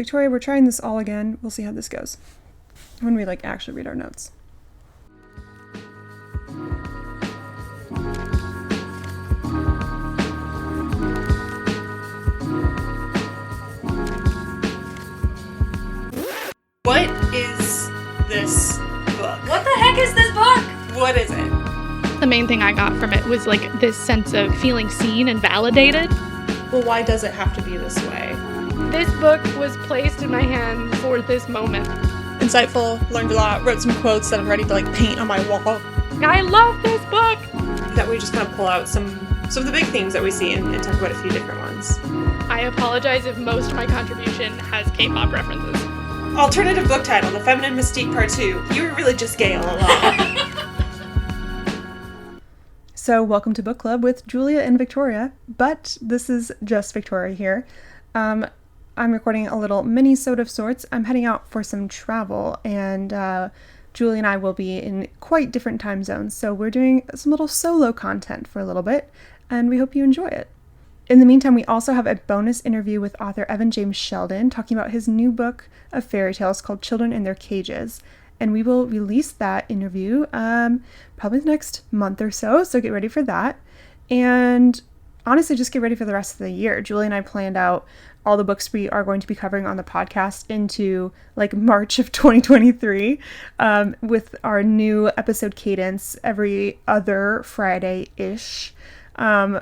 Victoria, we're trying this all again. We'll see how this goes when we actually read our notes. What is this book? What the heck is this book? What is it? The main thing I got from it was this sense of feeling seen and validated. Well, why does it have to be this way? This book was placed in my hand for this moment. Insightful, learned a lot, wrote some quotes that I'm ready to paint on my wall. I love this book! That we just kind of pull out some of the big themes that we see and talk about a few different ones. I apologize if most of my contribution has K-pop references. Alternative book title, The Feminine Mystique Part 2. You were really just gay all along. So welcome to book club with Julia and Victoria, but this is just Victoria here. I'm recording a little mini-sode of sorts. I'm heading out for some travel, and Julia and I will be in quite different time zones, so we're doing some little solo content for a little bit, and we hope you enjoy it. In the meantime, we also have a bonus interview with author Evan James Sheldon talking about his new book of fairy tales called Children in Their Cages. And we will release that interview probably the next month or so get ready for that. And honestly, just get ready for the rest of the year. Julie and I planned out all the books we are going to be covering on the podcast into March of 2023 with our new episode cadence every other Friday-ish.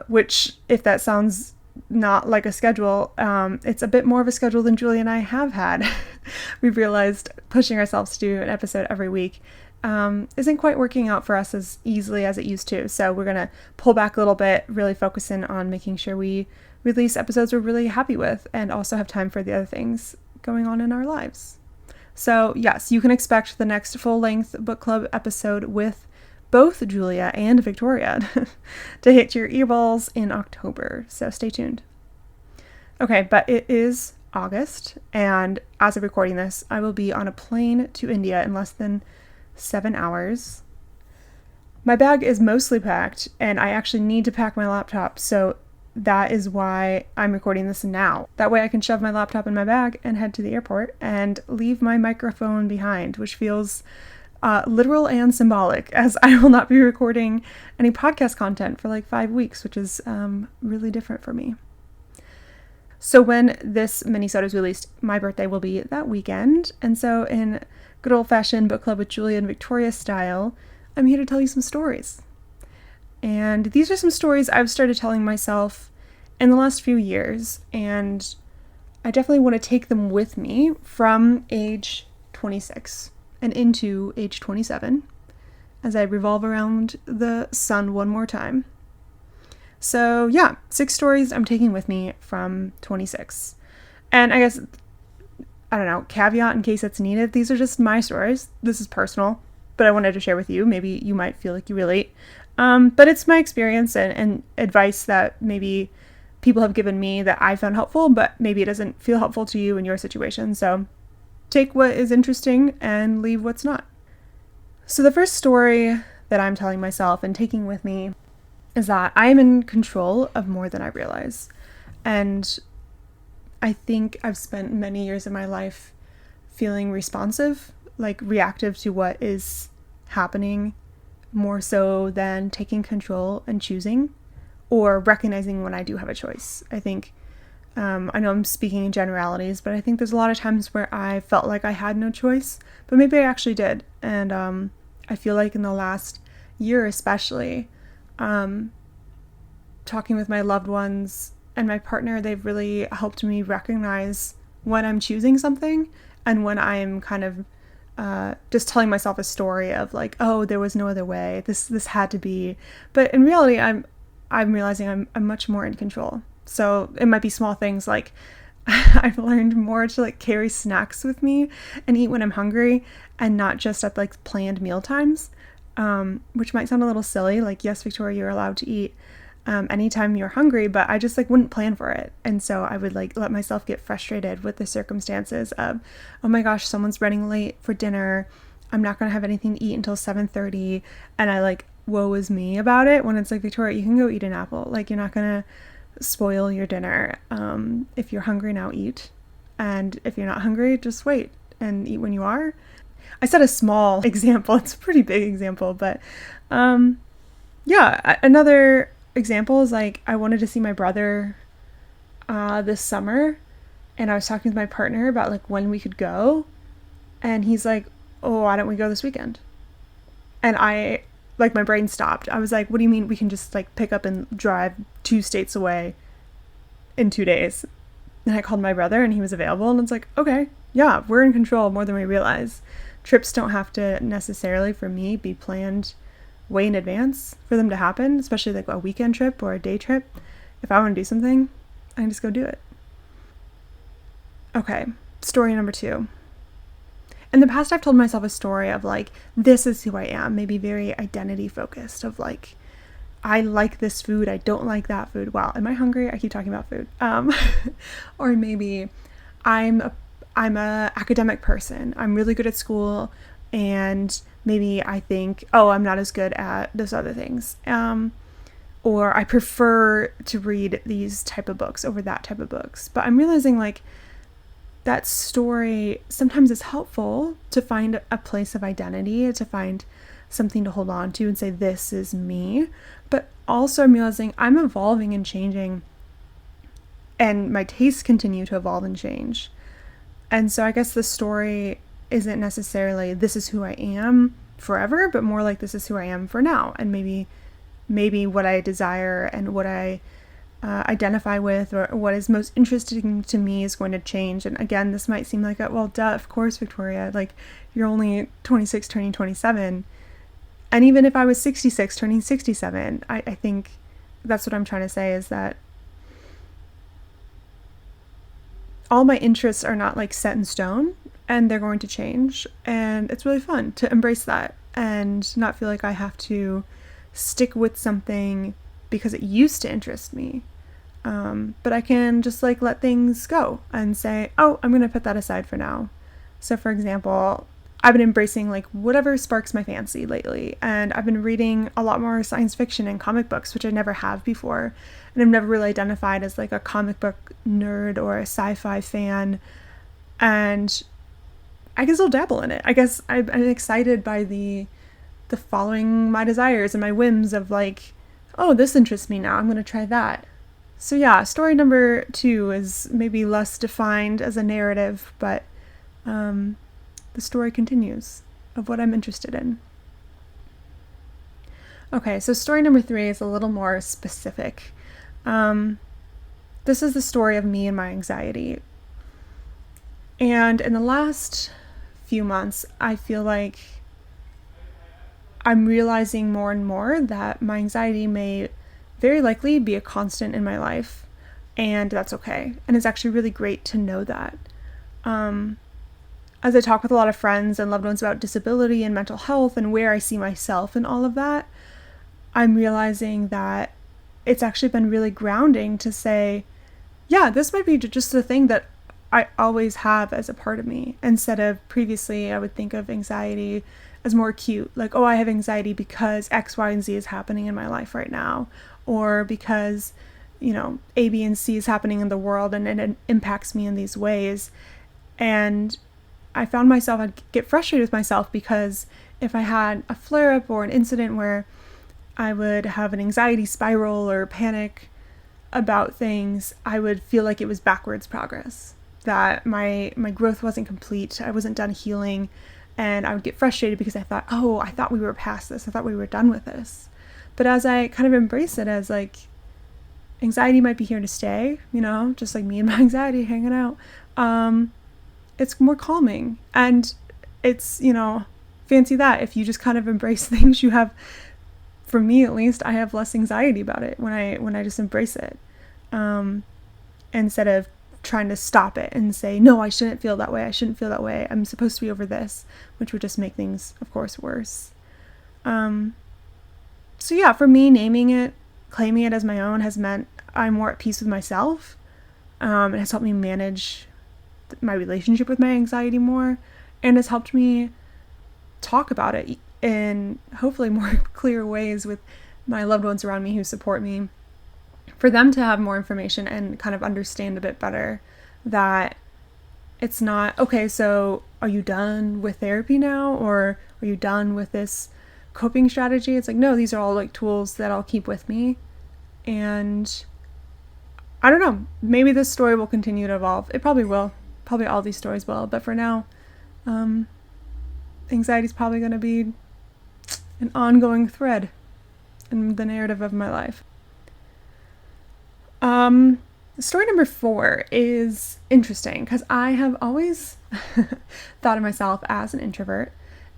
Which, if that sounds not like a schedule, it's a bit more of a schedule than Julie and I have had. We've realized pushing ourselves to do an episode every week isn't quite working out for us as easily as it used to. So we're going to pull back a little bit, really focus in on making sure we release episodes we're really happy with and also have time for the other things going on in our lives. So yes, you can expect the next full-length book club episode with both Julia and Victoria to hit your earballs in October, so stay tuned. Okay, but it is August, and as of recording this, I will be on a plane to India in less than 7 hours. My bag is mostly packed, and I actually need to pack my laptop, so that is why I'm recording this now. That way I can shove my laptop in my bag and head to the airport and leave my microphone behind, which feels literal and symbolic, as I will not be recording any podcast content for 5 weeks, which is really different for me. So when this mini-sode is released, my birthday will be that weekend, and so in good old-fashioned book club with Julia and Victoria style, I'm here to tell you some stories. And these are some stories I've started telling myself in the last few years, and I definitely want to take them with me from age 26 and into age 27 as I revolve around the sun one more time. So yeah, 6 stories I'm taking with me from 26. And I guess, I don't know, caveat in case it's needed, these are just my stories. This is personal, but I wanted to share with you. Maybe you might feel like you relate. But it's my experience and advice that maybe people have given me that I found helpful, but maybe it doesn't feel helpful to you in your situation. So take what is interesting and leave what's not. So the first story that I'm telling myself and taking with me is that I am in control of more than I realize. And I think I've spent many years of my life feeling responsive, reactive to what is happening, more so than taking control and choosing or recognizing when I do have a choice. I think I know I'm speaking in generalities, but I think there's a lot of times where I felt like I had no choice, but maybe I actually did. And I feel like in the last year especially, talking with my loved ones and my partner, they've really helped me recognize when I'm choosing something and when I'm kind of just telling myself a story of oh, there was no other way. This had to be. But in reality, I'm realizing I'm much more in control. So it might be small things I've learned more to carry snacks with me and eat when I'm hungry and not just at planned meal times, which might sound a little silly. Yes, Victoria, you're allowed to eat anytime you're hungry, but I just wouldn't plan for it. And so I would let myself get frustrated with the circumstances of, oh my gosh, someone's running late for dinner. I'm not going to have anything to eat until 7:30. And I woe is me about it when it's Victoria, you can go eat an apple. You're not going to spoil your dinner. If you're hungry now, eat. And if you're not hungry, just wait and eat when you are. I said a small example. It's a pretty big example, but yeah, another example is like I wanted to see my brother this summer, and I was talking to my partner about like when we could go, and he's like, oh, why don't we go this weekend? And I, like, my brain stopped. I was like, what do you mean we can just like pick up and drive 2 states away in 2 days? And I called my brother and he was available, and it's like, okay, yeah, we're in control more than we realize. Trips don't have to necessarily, for me, be planned way in advance for them to happen, especially like a weekend trip or a day trip. If I want to do something, I can just go do it. Okay, story number 2. In the past, I've told myself a story of like, this is who I am, maybe very identity focused, of like, I like this food, I don't like that food. Wow, am I hungry? I keep talking about food. Or maybe I'm a academic person. I'm really good at school, and maybe I think, oh, I'm not as good at those other things. Or I prefer to read these type of books over that type of books. But I'm realizing like that story sometimes is helpful to find a place of identity, to find something to hold on to and say, this is me. But also I'm realizing I'm evolving and changing, and my tastes continue to evolve and change. And so I guess the story isn't necessarily this is who I am forever, but more like this is who I am for now. And maybe what I desire and what I identify with, or what is most interesting to me, is going to change. And again, this might seem like well, duh, of course, Victoria, like you're only 26 turning 27. And even if I was 66 turning 67, I think that's what I'm trying to say, is that all my interests are not like set in stone, and they're going to change. And it's really fun to embrace that and not feel like I have to stick with something because it used to interest me. But I can just like let things go and say, oh, I'm going to put that aside for now. So for example, I've been embracing like whatever sparks my fancy lately. And I've been reading a lot more science fiction and comic books, which I never have before. And I've never really identified as like a comic book nerd or a sci-fi fan. And I guess I'll dabble in it. I guess I'm excited by the following my desires and my whims of like, oh, this interests me now, I'm going to try that. So yeah, story number 2 is maybe less defined as a narrative, but the story continues of what I'm interested in. Okay, so story number 3 is a little more specific. This is the story of me and my anxiety. And in the last few months, I feel like I'm realizing more and more that my anxiety may very likely be a constant in my life, and that's okay. And it's actually really great to know that. As I talk with a lot of friends and loved ones about disability and mental health and where I see myself in all of that, I'm realizing that it's actually been really grounding to say, yeah, this might be just the thing that I always have as a part of me. Instead of previously, I would think of anxiety as more acute, like, oh, I have anxiety because X, Y, and Z is happening in my life right now, or because, A, B, and C is happening in the world and it impacts me in these ways. And I found myself, I'd get frustrated with myself because if I had a flare-up or an incident where I would have an anxiety spiral or panic about things, I would feel like it was backwards progress, that my growth wasn't complete, I wasn't done healing. And I would get frustrated because I thought we were past this. I thought we were done with this. But as I kind of embrace it as like, anxiety might be here to stay, just like me and my anxiety hanging out. It's more calming. And it's, fancy that. If you just kind of embrace things, you have, for me at least, I have less anxiety about it when I just embrace it. Instead of trying to stop it and say, no, I shouldn't feel that way, I'm supposed to be over this, which would just make things, of course, worse. So yeah, for me, naming it, claiming it as my own has meant I'm more at peace with myself. It has helped me manage my relationship with my anxiety more, and has helped me talk about it in hopefully more clear ways with my loved ones around me who support me, for them to have more information and kind of understand a bit better that it's not, okay, so are you done with therapy now? Or are you done with this coping strategy? It's like, no, these are all like tools that I'll keep with me. And I don't know, maybe this story will continue to evolve. It probably will. Probably all these stories will. But for now, anxiety is probably going to be an ongoing thread in the narrative of my life. Story number 4 is interesting because I have always thought of myself as an introvert.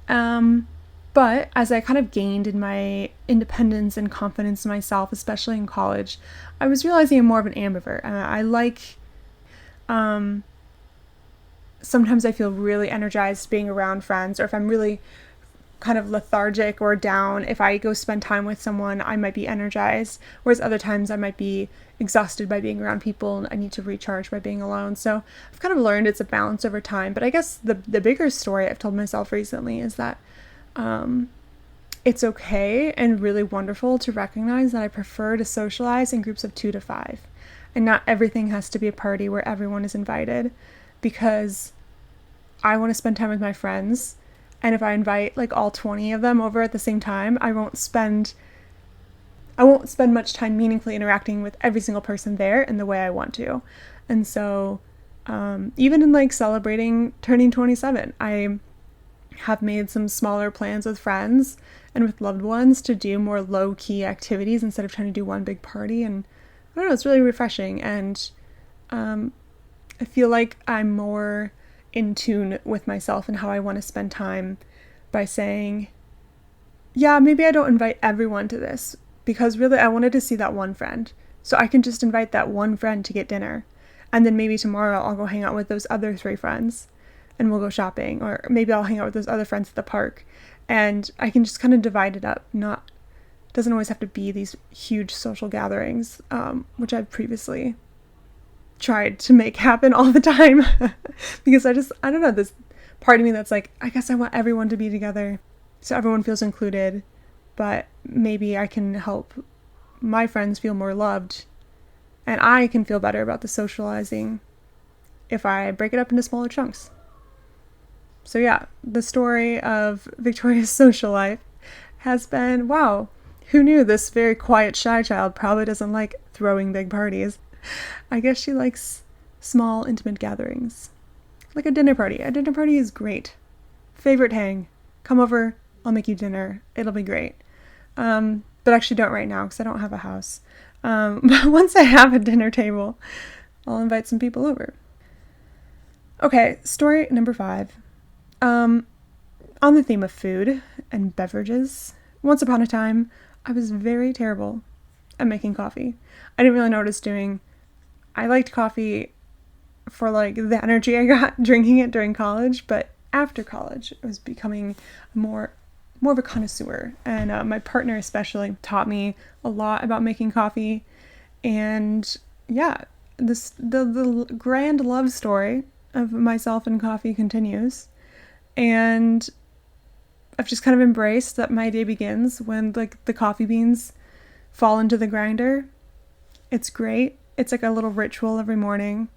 But as I kind of gained in my independence and confidence in myself, especially in college, I was realizing I'm more of an ambivert. I like, sometimes I feel really energized being around friends, or if I'm really kind of lethargic or down, if I go spend time with someone, I might be energized, whereas other times I might be exhausted by being around people and I need to recharge by being alone. So I've kind of learned it's a balance over time. But I guess the bigger story I've told myself recently is that it's okay and really wonderful to recognize that I prefer to socialize in groups of 2 to 5, and not everything has to be a party where everyone is invited, because I want to spend time with my friends. And if I invite like all 20 of them over at the same time, I won't spend much time meaningfully interacting with every single person there in the way I want to. And so even in like celebrating turning 27, I have made some smaller plans with friends and with loved ones to do more low-key activities instead of trying to do one big party. And I don't know, it's really refreshing. And I feel like I'm more in tune with myself and how I want to spend time by saying, yeah, maybe I don't invite everyone to this, because really I wanted to see that one friend. So I can just invite that one friend to get dinner. And then maybe tomorrow I'll go hang out with those other 3 friends and we'll go shopping. Or maybe I'll hang out with those other friends at the park. And I can just kind of divide it up. Doesn't always have to be these huge social gatherings, which I've previously tried to make happen all the time. Because I don't know, this part of me that's like, I guess I want everyone to be together so everyone feels included, but maybe I can help my friends feel more loved, and I can feel better about the socializing if I break it up into smaller chunks. So yeah, the story of Victoria's social life has been, wow, who knew this very quiet, shy child probably doesn't like throwing big parties. I guess she likes small, intimate gatherings. Like a dinner party. A dinner party is great. Favorite hang. Come over, I'll make you dinner. It'll be great. But actually don't right now because I don't have a house. But once I have a dinner table, I'll invite some people over. Okay, story number 5. On the theme of food and beverages, once upon a time, I was very terrible at making coffee. I didn't really know what I was doing. I liked coffee for like the energy I got drinking it during college, but after college, I was becoming more of a connoisseur, and my partner especially taught me a lot about making coffee. And yeah, the grand love story of myself and coffee continues, and I've just kind of embraced that my day begins when like the coffee beans fall into the grinder. It's great. It's like a little ritual every morning.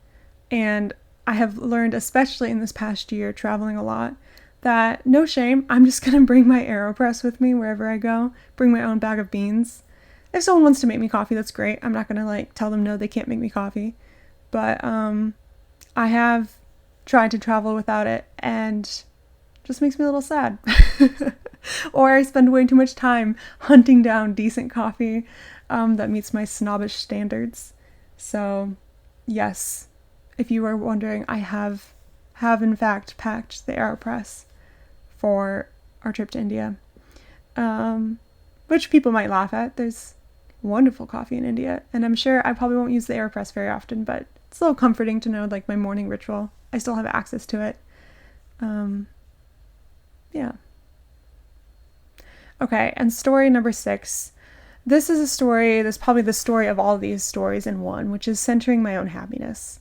And I have learned, especially in this past year, traveling a lot, that no shame, I'm just going to bring my AeroPress with me wherever I go, bring my own bag of beans. If someone wants to make me coffee, that's great. I'm not going to like tell them no, they can't make me coffee. But I have tried to travel without it, and it just makes me a little sad. Or I spend way too much time hunting down decent coffee that meets my snobbish standards. So yes, if you are wondering, I have in fact packed the AeroPress for our trip to India, which people might laugh at. There's wonderful coffee in India, and I'm sure I probably won't use the AeroPress very often, but it's a little comforting to know, like, my morning ritual, I still have access to it. Yeah. Okay, and story number 6. This is a story, this is probably the story of all these stories in one, which is centering my own happiness.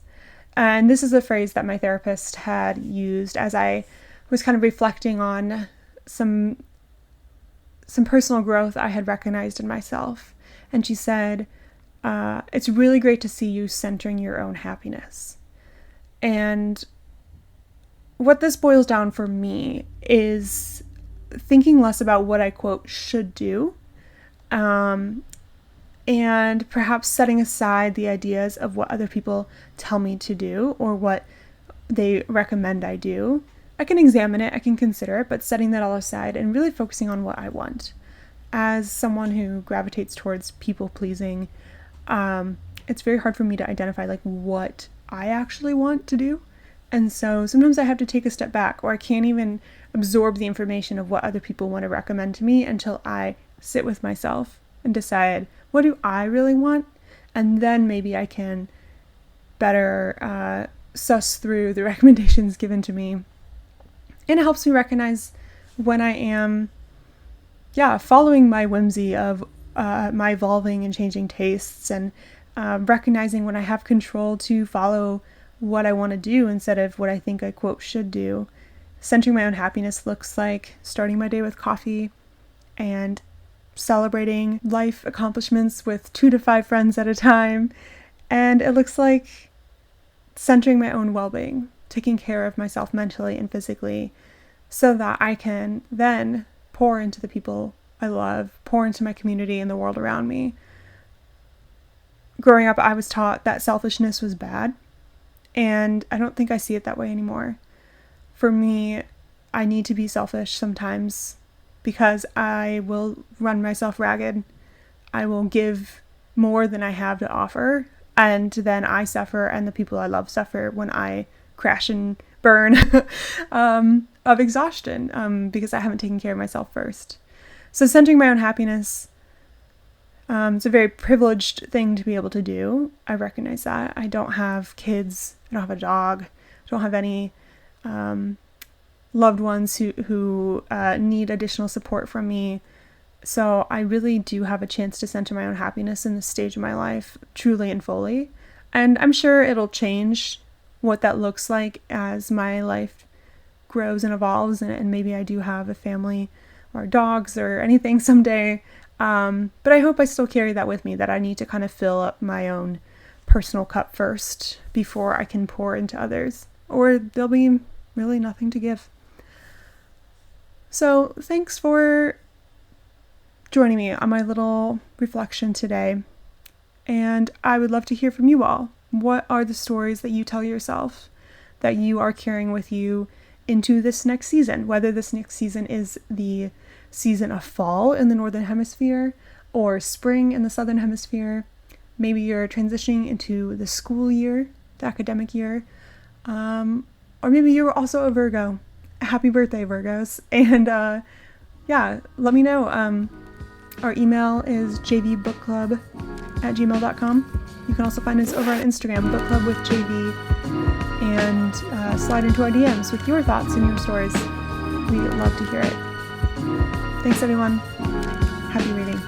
And this is a phrase that my therapist had used as I was kind of reflecting on some personal growth I had recognized in myself. And she said, it's really great to see you centering your own happiness. And what this boils down for me is thinking less about what I, quote, should do, and perhaps setting aside the ideas of what other people tell me to do or what they recommend I do. I can examine it, I can consider it, but setting that all aside and really focusing on what I want. As someone who gravitates towards people pleasing, it's very hard for me to identify like what I actually want to do. And so sometimes I have to take a step back, or I can't even absorb the information of what other people want to recommend to me until I sit with myself and decide, what do I really want? And then maybe I can better suss through the recommendations given to me. And it helps me recognize when I am, following my whimsy of my evolving and changing tastes, and recognizing when I have control to follow what I want to do instead of what I think I, quote, should do. Centering my own happiness looks like starting my day with coffee and celebrating life accomplishments with 2 to 5 friends at a time. And it looks like centering my own well-being, taking care of myself mentally and physically so that I can then pour into the people I love, pour into my community and the world around me. Growing up, I was taught that selfishness was bad, and I don't think I see it that way anymore. For me, I need to be selfish sometimes because I will run myself ragged. I will give more than I have to offer, and then I suffer and the people I love suffer when I crash and burn of exhaustion because I haven't taken care of myself first. So centering my own happiness, it's a very privileged thing to be able to do. I recognize that. I don't have kids. I don't have a dog. I don't have any loved ones who need additional support from me. So I really do have a chance to center my own happiness in this stage of my life, truly and fully. And I'm sure it'll change what that looks like as my life grows and evolves, and maybe I do have a family or dogs or anything someday. But I hope I still carry that with me, that I need to kind of fill up my own personal cup first before I can pour into others, or there'll be really nothing to give. So thanks for joining me on my little reflection today. And I would love to hear from you all. What are the stories that you tell yourself that you are carrying with you into this next season? Whether this next season is the season of fall in the Northern Hemisphere or spring in the Southern Hemisphere. Maybe you're transitioning into the school year, the academic year. Or maybe you're also a Virgo. Happy birthday, Virgos. And let me know. Our email is jvbookclub@gmail.com. You can also find us over on Instagram, bookclubwithjv, and slide into our DMs with your thoughts and your stories. We love to hear it. Thanks, everyone. Happy reading.